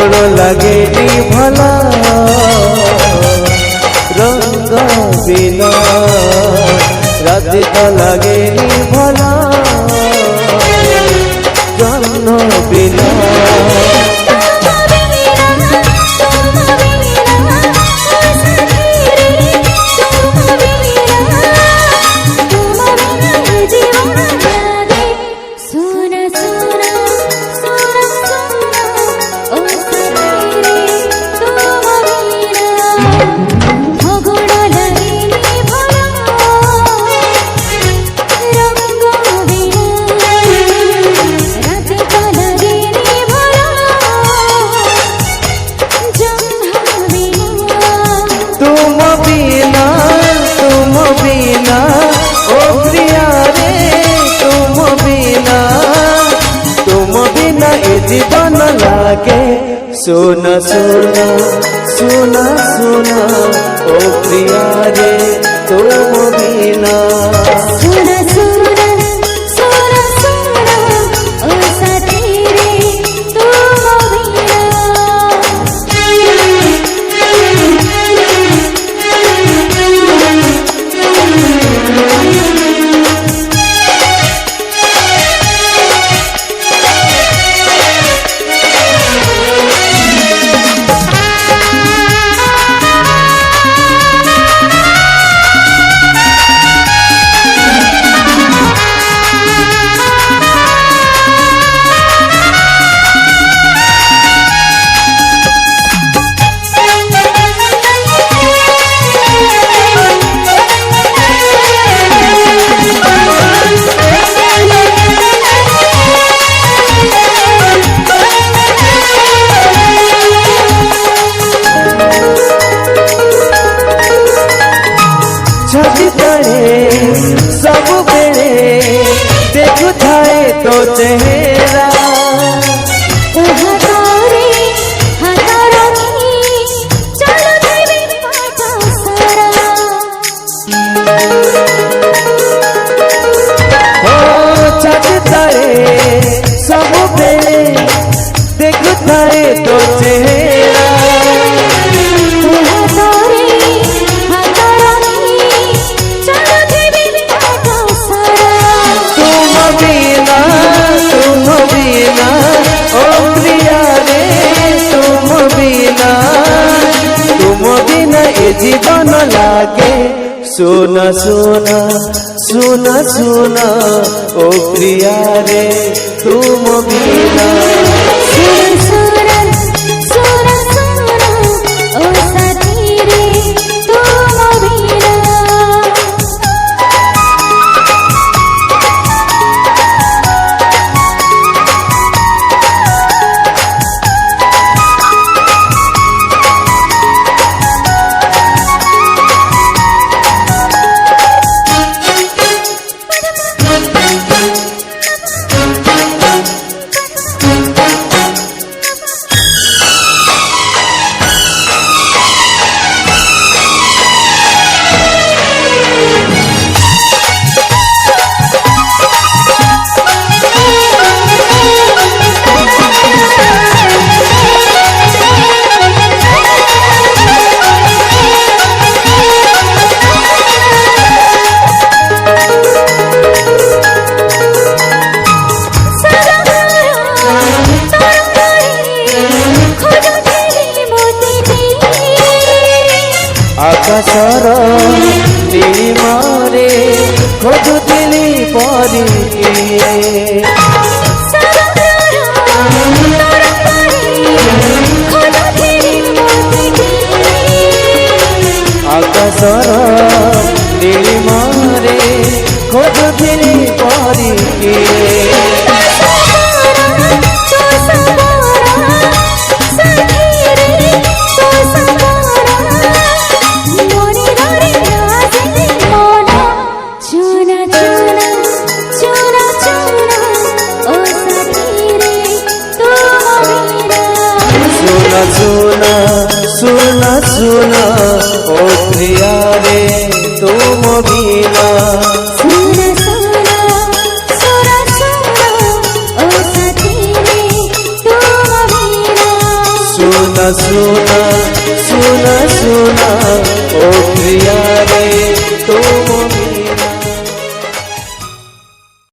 गोड़ लगे भला रंग बिना राधे तो लगे भला जन्म बिना जीवन लागे सुना सुना सुना सुना ओ प्रिया रे तुम बिना सुना सुना सुना सुना ओ साथी रे तुम बिना सब बेड़े देखु थाए तो चेहरा सब बेड़े देखु थाए तो चेहरा जीवन लागे सुना सुना सुना सुना ओ प्रिया रे तुम बिना सुना सुना सुना ओ साथी रे तुम बिना आकाशर नीलिमारे खोजुथिली परी आकाशर नीलिमारे खोजुथिली परी चुना चुना चुना चुना सुना सुना सुना ओ प्रिया रे